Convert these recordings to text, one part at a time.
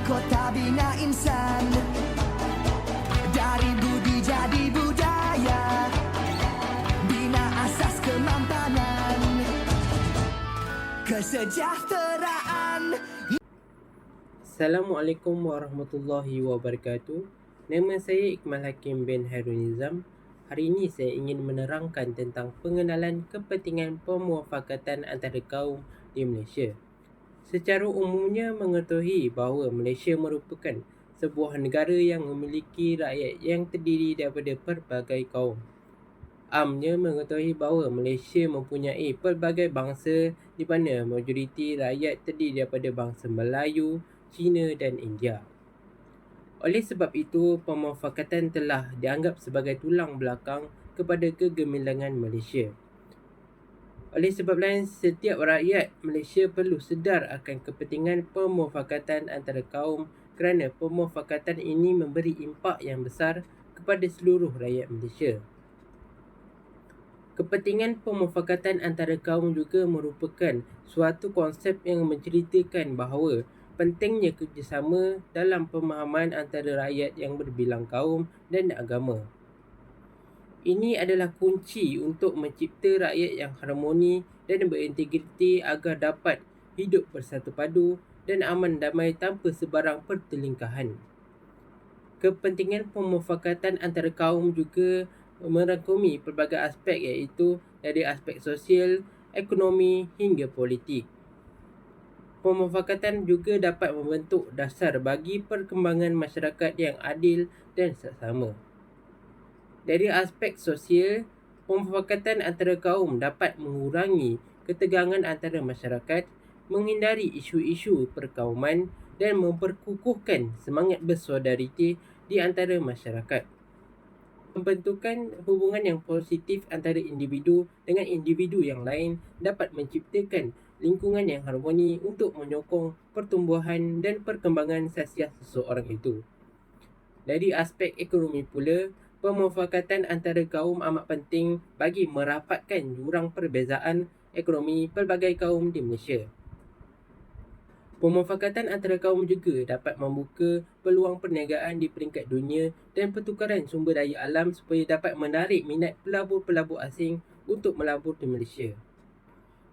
kota bina insan, dari budi jadi budaya, bina asas kemampanan, kesejahteraan. Assalamualaikum warahmatullahi wabarakatuh. Nama saya Iqmal Hakim bin Hairul Nizam. Hari ini saya ingin menerangkan tentang pengenalan kepentingan pemuafakatan antara kaum di Malaysia. Secara umumnya mengetahui bahawa Malaysia merupakan sebuah negara yang memiliki rakyat yang terdiri daripada pelbagai kaum. Amnya mengetahui bahawa Malaysia mempunyai pelbagai bangsa di mana majoriti rakyat terdiri daripada bangsa Melayu, Cina dan India. Oleh sebab itu, pemuafakatan telah dianggap sebagai tulang belakang kepada kegemilangan Malaysia. Oleh sebab lain, setiap rakyat Malaysia perlu sedar akan kepentingan pemuafakatan antara kaum kerana pemuafakatan ini memberi impak yang besar kepada seluruh rakyat Malaysia. Kepentingan pemuafakatan antara kaum juga merupakan suatu konsep yang menceritakan bahawa pentingnya kerjasama dalam pemahaman antara rakyat yang berbilang kaum dan agama. Ini adalah kunci untuk mencipta rakyat yang harmoni dan berintegriti agar dapat hidup bersatu padu dan aman damai tanpa sebarang pertelingkahan. Kepentingan pemuafakatan antara kaum juga merangkumi pelbagai aspek iaitu dari aspek sosial, ekonomi hingga politik. Pemuafakatan juga dapat membentuk dasar bagi perkembangan masyarakat yang adil dan seksama. Dari aspek sosial, pemuafakatan antara kaum dapat mengurangi ketegangan antara masyarakat, menghindari isu-isu perkauman dan memperkukuhkan semangat bersolidariti di antara masyarakat. Pembentukan hubungan yang positif antara individu dengan individu yang lain dapat menciptakan lingkungan yang harmoni untuk menyokong pertumbuhan dan perkembangan sasiah seseorang itu. Dari aspek ekonomi pula, pemuafakatan antara kaum amat penting bagi merapatkan jurang perbezaan ekonomi pelbagai kaum di Malaysia. Pemuafakatan antara kaum juga dapat membuka peluang perniagaan di peringkat dunia dan pertukaran sumber daya alam supaya dapat menarik minat pelabur-pelabur asing untuk melabur di Malaysia.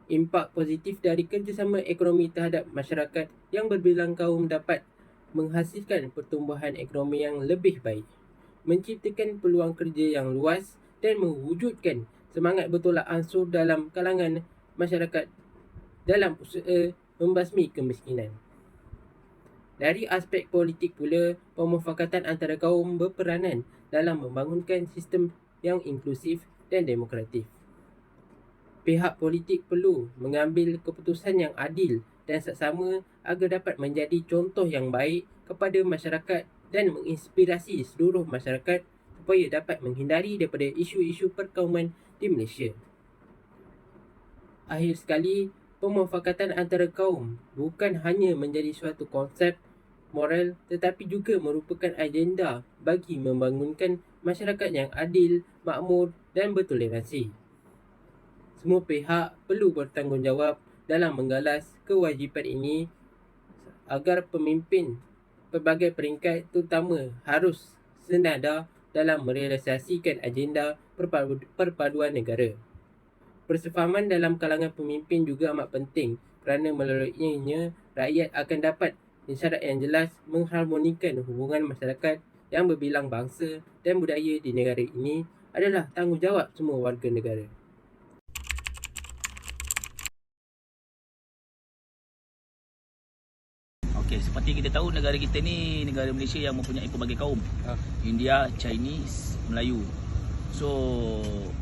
Impak positif dari kerjasama ekonomi terhadap masyarakat yang berbilang kaum dapat menghasilkan pertumbuhan ekonomi yang lebih baik, menciptakan peluang kerja yang luas dan mewujudkan semangat bertolak ansur dalam kalangan masyarakat dalam usaha membasmi kemiskinan. Dari aspek politik pula, pemuafakatan antara kaum berperanan dalam membangunkan sistem yang inklusif dan demokratif. Pihak politik perlu mengambil keputusan yang adil dan seksama agar dapat menjadi contoh yang baik kepada masyarakat dan menginspirasi seluruh masyarakat supaya dapat menghindari daripada isu-isu perkauman di Malaysia. Akhir sekali, pemuafakatan antara kaum bukan hanya menjadi suatu konsep moral tetapi juga merupakan agenda bagi membangunkan masyarakat yang adil, makmur dan bertoleransi. Semua pihak perlu bertanggungjawab dalam menggalas kewajipan ini agar pemimpin pelbagai peringkat terutama harus senada dalam merealisasikan agenda perpaduan negara. Persefahaman dalam kalangan pemimpin juga amat penting kerana melaluinya rakyat akan dapat isyarat yang jelas mengharmonikan hubungan masyarakat yang berbilang bangsa dan budaya di negara ini adalah tanggungjawab semua warga negara. Okey, seperti kita tahu negara kita ni negara Malaysia yang mempunyai pelbagai kaum. India, Chinese, Melayu. So,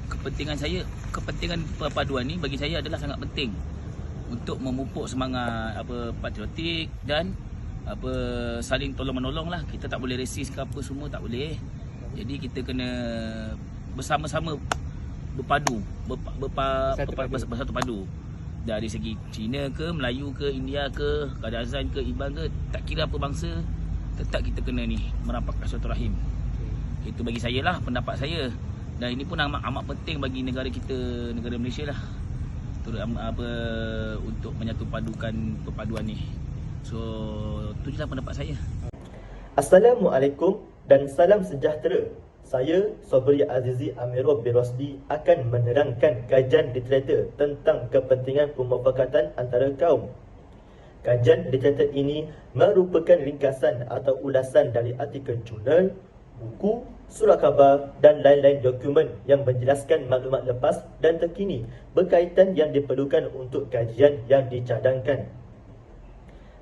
kepentingan perpaduan ni bagi saya adalah sangat penting untuk memupuk semangat patriotik dan saling tolong-menolong lah. Kita tak boleh resis ke apa semua, tak boleh. Jadi kita kena bersama-sama bersatu padu. Dari segi Cina ke, Melayu ke, India ke, Kadazan ke, Iban ke, tak kira apa bangsa, tetap kita kena ni merapatkan silaturahim. Itu bagi saya lah, pendapat saya. Dan ini pun amat penting bagi negara kita, negara Malaysia lah, untuk menyatu padukan perpaduan ni. So itulah pendapat saya. Assalamualaikum dan salam sejahtera. Saya, Sobri Azizi Amirul bin Rosdi akan menerangkan kajian literatur tentang kepentingan pemufakatan antara kaum. Kajian literatur ini merupakan ringkasan atau ulasan dari artikel jurnal, buku, surat khabar dan lain-lain dokumen yang menjelaskan maklumat lepas dan terkini berkaitan yang diperlukan untuk kajian yang dicadangkan.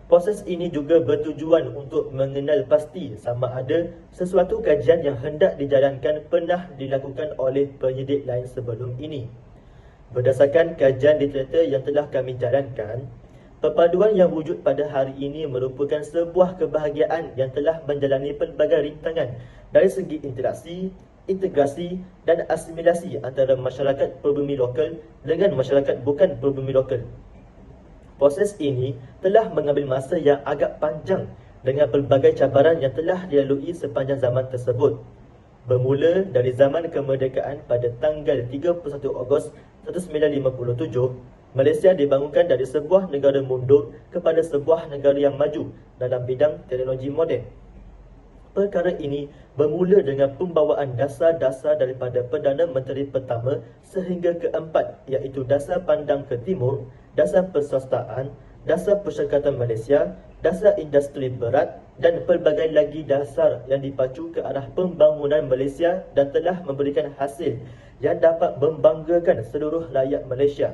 Proses ini juga bertujuan untuk mengenal pasti sama ada sesuatu kajian yang hendak dijalankan pernah dilakukan oleh penyidik lain sebelum ini. Berdasarkan kajian literatur yang telah kami jalankan, perpaduan yang wujud pada hari ini merupakan sebuah kebahagiaan yang telah menjalani pelbagai rintangan dari segi interaksi, integrasi dan asimilasi antara masyarakat pribumi lokal dengan masyarakat bukan pribumi lokal. Proses ini telah mengambil masa yang agak panjang dengan pelbagai cabaran yang telah dilalui sepanjang zaman tersebut. Bermula dari zaman kemerdekaan pada tanggal 31 Ogos 1957, Malaysia dibangunkan dari sebuah negara mundur kepada sebuah negara yang maju dalam bidang teknologi moden. Perkara ini bermula dengan pembawaan dasar-dasar daripada Perdana Menteri pertama sehingga keempat, iaitu Dasar Pandang ke Timur, Dasar Perswastaan, Dasar Persyarikatan Malaysia, Dasar Industri Berat dan pelbagai lagi dasar yang dipacu ke arah pembangunan Malaysia dan telah memberikan hasil yang dapat membanggakan seluruh rakyat Malaysia.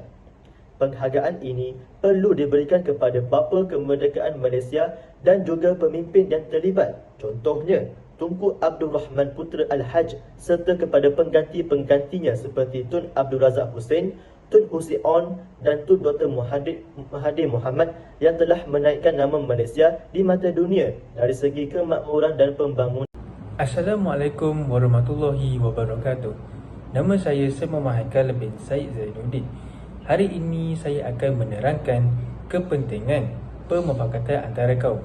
Penghargaan ini perlu diberikan kepada bapa kemerdekaan Malaysia dan juga pemimpin yang terlibat. Contohnya, Tunku Abdul Rahman Putera Al-Haj serta kepada pengganti-penggantinya seperti Tun Abdul Razak Hussein, Tun Husi On dan Tun Dr. Mahathir Mohamad yang telah menaikkan nama Malaysia di mata dunia dari segi kemakmuran dan pembangunan. Assalamualaikum warahmatullahi wabarakatuh. Nama saya Muhammad Haikal bin Said Zainuddin. Hari ini saya akan menerangkan kepentingan pemufakatan antara kaum.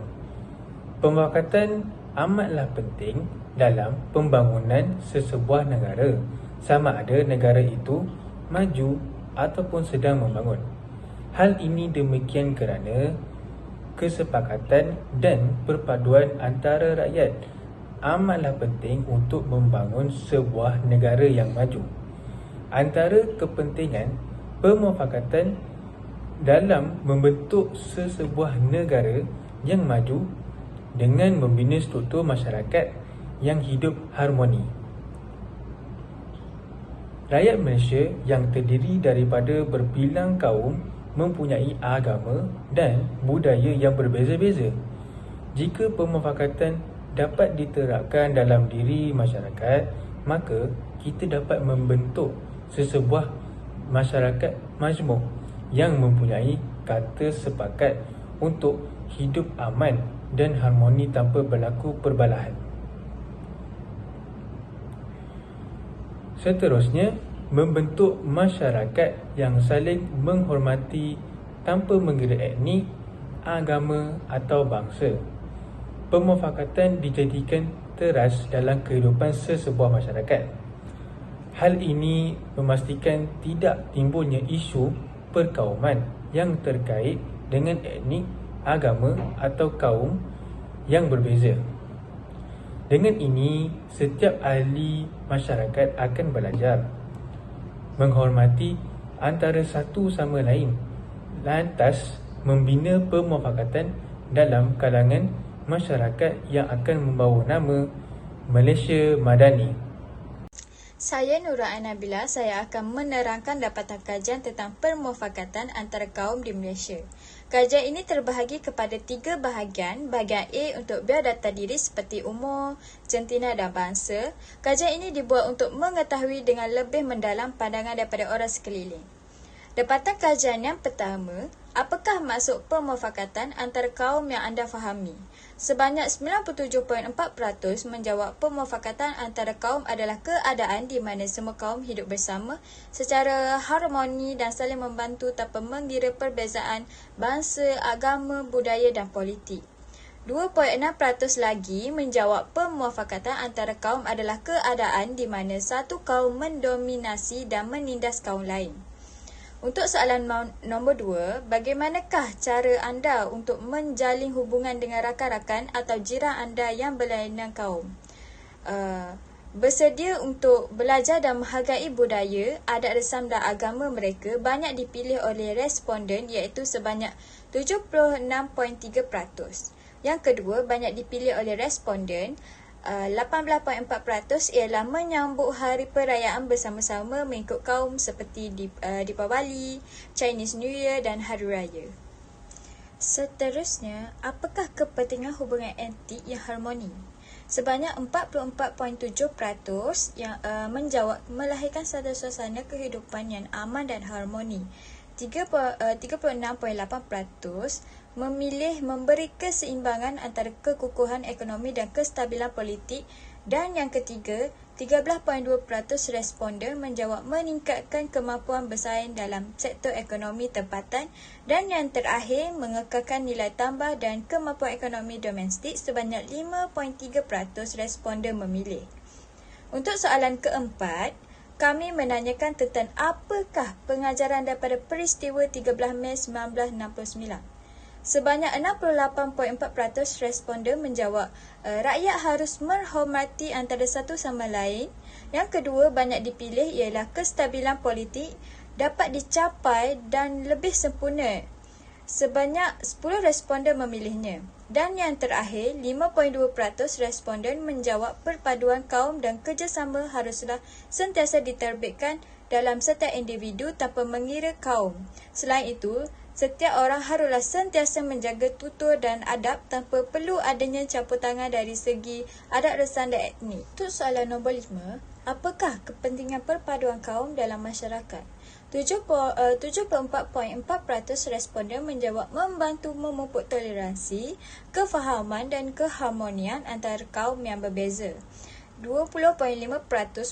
Pemufakatan amatlah penting dalam pembangunan sesebuah negara, sama ada negara itu maju ataupun sedang membangun. Hal ini demikian kerana kesepakatan dan perpaduan antara rakyat amatlah penting untuk membangun sebuah negara yang maju. Antara kepentingan pemufakatan dalam membentuk sesebuah negara yang maju dengan membina struktur masyarakat yang hidup harmoni. Rakyat Malaysia yang terdiri daripada berbilang kaum mempunyai agama dan budaya yang berbeza-beza. Jika pemufakatan dapat diterapkan dalam diri masyarakat, maka kita dapat membentuk sesebuah masyarakat majmuk yang mempunyai kata sepakat untuk hidup aman dan harmoni tanpa berlaku perbalahan. Seterusnya, membentuk masyarakat yang saling menghormati tanpa mengira etnik, agama atau bangsa. Pemufakatan dijadikan teras dalam kehidupan sesebuah masyarakat. Hal ini memastikan tidak timbulnya isu perkauman yang terkait dengan etnik, agama atau kaum yang berbeza. Dengan ini, setiap ahli masyarakat akan belajar menghormati antara satu sama lain, lantas membina pemufakatan dalam kalangan masyarakat yang akan membawa nama Malaysia Madani. Saya Nura Anabila, saya akan menerangkan dapatan kajian tentang permufakatan antara kaum di Malaysia. Kajian ini terbahagi kepada 3 bahagian. Bahagian A untuk biodata diri seperti umur, jentina dan bangsa. Kajian ini dibuat untuk mengetahui dengan lebih mendalam pandangan daripada orang sekeliling. Dapatan kajian yang pertama, apakah maksud pemufakatan antara kaum yang anda fahami? Sebanyak 97.4% menjawab pemufakatan antara kaum adalah keadaan di mana semua kaum hidup bersama secara harmoni dan saling membantu tanpa mengira perbezaan bangsa, agama, budaya dan politik. 2.6% lagi menjawab pemufakatan antara kaum adalah keadaan di mana satu kaum mendominasi dan menindas kaum lain. Untuk soalan nombor 2, bagaimanakah cara anda untuk menjalin hubungan dengan rakan-rakan atau jiran anda yang berlainan kaum? Bersedia untuk belajar dan menghargai budaya, adat resam dan agama mereka banyak dipilih oleh responden iaitu sebanyak 76.3%. Yang kedua, banyak dipilih oleh responden 18.4% ialah menyambut hari perayaan bersama-sama mengikut kaum seperti Deepavali, Chinese New Year dan Hari Raya. Seterusnya, apakah kepentingan hubungan etik yang harmoni? Sebanyak 44.7% yang menjawab melahirkan satu suasana kehidupan yang aman dan harmoni. 36.8% memilih memberi keseimbangan antara kekukuhan ekonomi dan kestabilan politik, dan yang ketiga, 13.2% responden menjawab meningkatkan kemampuan bersaing dalam sektor ekonomi tempatan, dan yang terakhir mengekalkan nilai tambah dan kemampuan ekonomi domestik sebanyak 5.3% responden memilih. Untuk soalan keempat, kami menanyakan tentang apakah pengajaran daripada peristiwa 13 Mei 1969. Sebanyak 68.4% responden menjawab rakyat harus menghormati antara satu sama lain. Yang kedua, banyak dipilih ialah kestabilan politik dapat dicapai dan lebih sempurna. Sebanyak 10 responden memilihnya. Dan yang terakhir, 5.2% responden menjawab perpaduan kaum dan kerjasama haruslah sentiasa diterbitkan dalam setiap individu tanpa mengira kaum. Selain itu, setiap orang haruslah sentiasa menjaga tutur dan adab tanpa perlu adanya campur tangan dari segi adat resam dan etnik. Untuk soalan nombor 5, apakah kepentingan perpaduan kaum dalam masyarakat? 74.4% responden menjawab membantu memupuk toleransi, kefahaman dan keharmonian antara kaum yang berbeza. 20.5%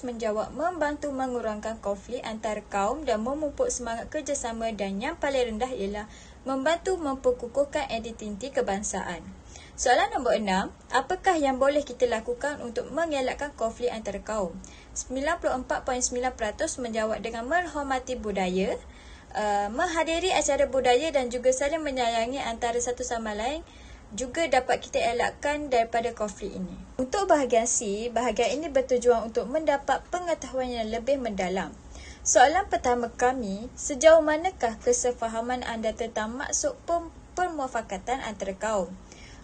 menjawab membantu mengurangkan konflik antara kaum dan memupuk semangat kerjasama, dan yang paling rendah ialah membantu memperkukuhkan identiti kebangsaan. Soalan nombor 6, apakah yang boleh kita lakukan untuk mengelakkan konflik antara kaum? 94.9% menjawab dengan menghormati budaya, menghadiri acara budaya dan juga saling menyayangi antara satu sama lain juga dapat kita elakkan daripada konflik ini. Untuk bahagian C, bahagian ini bertujuan untuk mendapat pengetahuan yang lebih mendalam. Soalan pertama kami, sejauh manakah kesefahaman anda tentang maksud permufakatan antara kaum?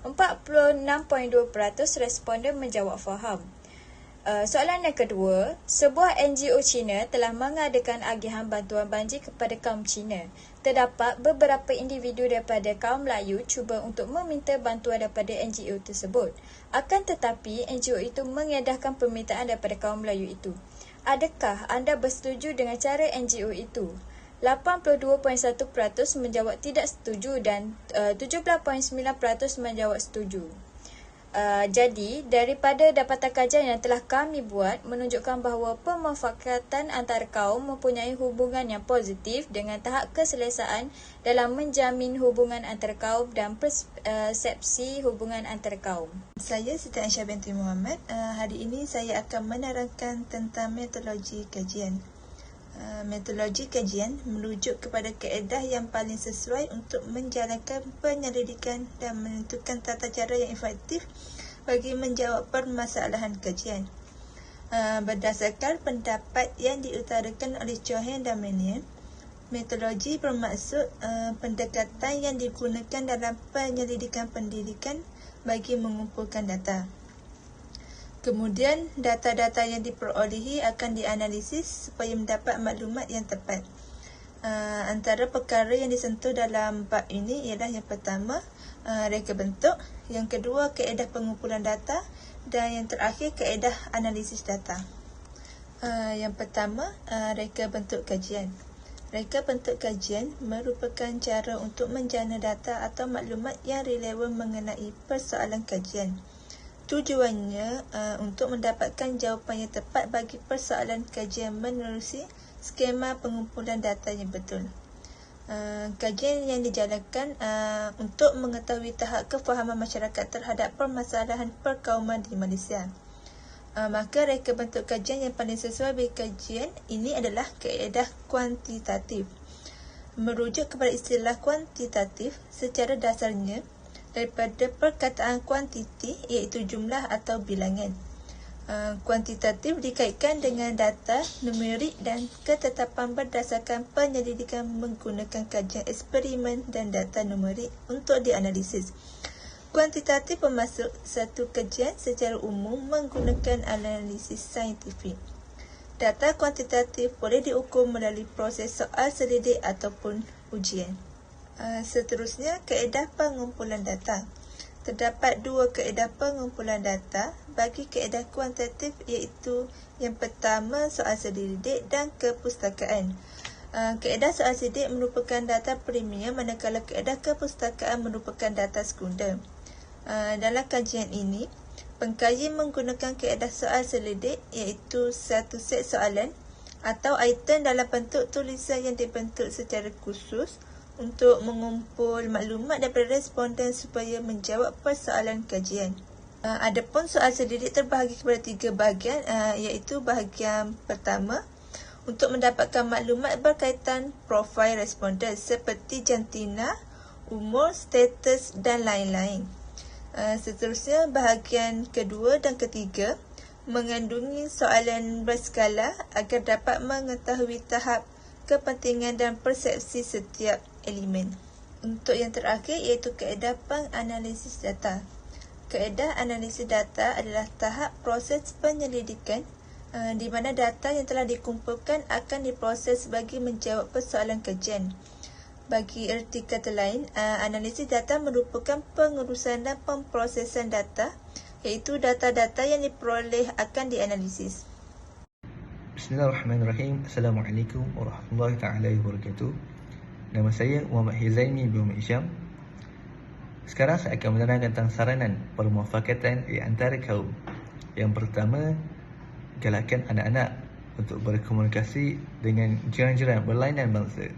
46.2% responden menjawab faham. Soalan yang kedua, sebuah NGO Cina telah mengadakan agihan bantuan banjir kepada kaum Cina. Terdapat beberapa individu daripada kaum Melayu cuba untuk meminta bantuan daripada NGO tersebut. Akan tetapi, NGO itu mengedahkan permintaan daripada kaum Melayu itu. Adakah anda bersetuju dengan cara NGO itu? 82.1% menjawab tidak setuju dan 17.9% menjawab setuju. Jadi, daripada dapatan kajian yang telah kami buat menunjukkan bahawa pemufakatan antara kaum mempunyai hubungan yang positif dengan tahap keselesaan dalam menjamin hubungan antara kaum dan persepsi hubungan antara kaum. Saya Siti Aisyah binti Muhammad. Hari ini saya akan menerangkan tentang metodologi kajian. Metodologi kajian merujuk kepada kaedah yang paling sesuai untuk menjalankan penyelidikan dan menentukan tata cara yang efektif bagi menjawab permasalahan kajian. Berdasarkan pendapat yang diutarakan oleh Cohen dan Manian, metodologi bermaksud pendekatan yang digunakan dalam penyelidikan pendidikan bagi mengumpulkan data. Kemudian, data-data yang diperolehi akan dianalisis supaya mendapat maklumat yang tepat. Antara perkara yang disentuh dalam bab ini ialah yang pertama, reka bentuk, yang kedua, kaedah pengumpulan data, dan yang terakhir, kaedah analisis data. Yang pertama, reka bentuk kajian. Reka bentuk kajian merupakan cara untuk menjana data atau maklumat yang relevan mengenai persoalan kajian. Tujuannya untuk mendapatkan jawapan yang tepat bagi persoalan kajian menerusi skema pengumpulan data yang betul. Kajian yang dijalankan untuk mengetahui tahap kefahaman masyarakat terhadap permasalahan perkauman di Malaysia. Maka reka bentuk kajian yang paling sesuai bagi kajian ini adalah kaedah kuantitatif. merujuk kepada istilah kuantitatif secara dasarnya daripada perkataan kuantiti iaitu jumlah atau bilangan. Kuantitatif dikaitkan dengan data, numerik dan ketetapan berdasarkan penyelidikan menggunakan kajian eksperimen dan data numerik untuk dianalisis. Kuantitatif bermaksud satu kajian secara umum menggunakan analisis saintifik. Data kuantitatif boleh diukur melalui proses soal selidik ataupun ujian. Seterusnya, kaedah pengumpulan data. Terdapat dua kaedah pengumpulan data bagi kaedah kuantitatif iaitu yang pertama soal selidik dan kepustakaan. Kaedah soal selidik merupakan data premier manakala kaedah kepustakaan merupakan data sekunder. Dalam kajian ini, pengkaji menggunakan kaedah soal selidik iaitu satu set soalan atau item dalam bentuk tulisan yang dibentuk secara khusus untuk mengumpul maklumat daripada responden supaya menjawab persoalan kajian. Adapun soal selidik terbahagi kepada tiga bahagian iaitu bahagian pertama untuk mendapatkan maklumat berkaitan profil responden seperti jantina, umur, status dan lain-lain. Seterusnya, bahagian kedua dan ketiga mengandungi soalan berskala agar dapat mengetahui tahap kepentingan dan persepsi setiap elemen. Untuk yang terakhir iaitu kaedah penganalisis data. Kaedah analisis data adalah tahap proses penyelidikan di mana data yang telah dikumpulkan akan diproses bagi menjawab persoalan kajian. Bagi erti kata lain, analisis data merupakan pengurusan dan pemprosesan data iaitu data-data yang diperoleh akan dianalisis. Bismillahirrahmanirrahim. Assalamualaikum warahmatullahi taala wabarakatuh. Nama saya Muhammad Hizaimi bin Muhammad Isyam. Sekarang saya akan menerangkan tentang saranan permufakatan di antara kaum. Yang pertama, galakkan anak-anak untuk berkomunikasi dengan jiran-jiran berlainan bangsa.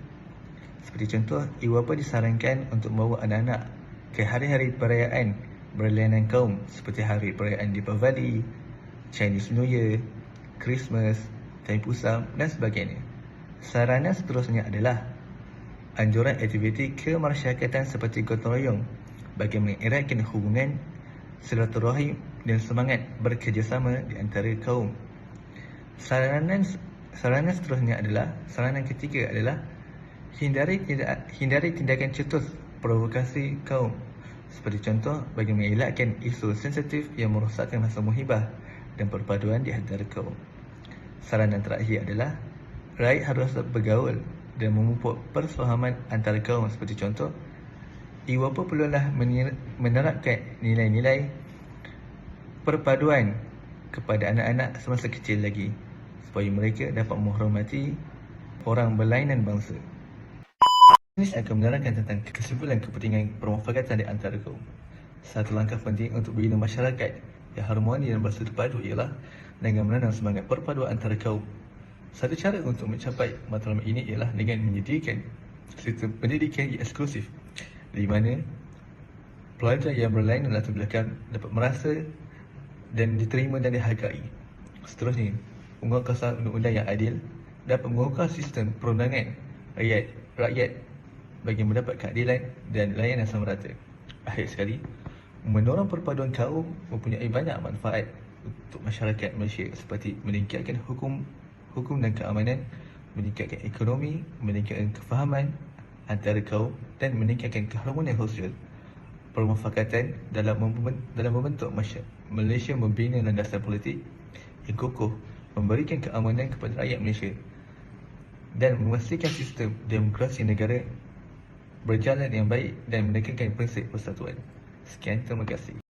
Seperti contoh, ibu bapa disarankan untuk membawa anak-anak ke hari-hari perayaan berlainan kaum seperti hari perayaan Deepavali, Chinese New Year, Christmas, Thaipusam dan sebagainya. Saranan seterusnya adalah anjuran aktiviti kemasyarakatan seperti gotong royong bagi mengeratkan hubungan, silaturahim dan semangat bekerjasama di antara kaum. Saranan seterusnya adalah, saranan ketiga adalah hindari tindakan cetus provokasi kaum. Seperti contoh, bagi mengelakkan isu sensitif yang merosakkan masa muhibah dan perpaduan di antara kaum. Saranan terakhir adalah rakyat harus bergaul dan memupuk persefahaman antara kaum. Seperti contoh, ibu bapa perlulah menerapkan nilai-nilai perpaduan kepada anak-anak semasa kecil lagi supaya mereka dapat menghormati orang berlainan bangsa. Ini saya akan menerangkan tentang kesimpulan kepentingan permufakatan di antara kaum. Satu langkah penting untuk bina masyarakat yang harmoni dan bersatu padu ialah dengan menanam semangat perpaduan antara kaum. Satu cara untuk mencapai matlamat ini ialah dengan menyediakan sistem pendidikan yang eksklusif di mana pelajar yang berlainan latar belakang dapat merasa dan diterima dan dihargai. Seterusnya, penguatkuasaan undang-undang yang adil dapat mengukuhkan sistem perundangan rakyat bagi mendapat keadilan dan layanan sama rata. Akhir sekali, mendorong perpaduan kaum mempunyai banyak manfaat untuk masyarakat Malaysia seperti meningkatkan hukum dan keamanan, meningkatkan ekonomi, meningkatkan kefahaman antara kaum dan meningkatkan keharmonian sosial. Permufakatan dalam membentuk Malaysia membina landasan politik yang kokoh, memberikan keamanan kepada rakyat Malaysia dan memastikan sistem demokrasi negara berjalan yang baik dan menekankan prinsip persatuan. Sekian, terima kasih.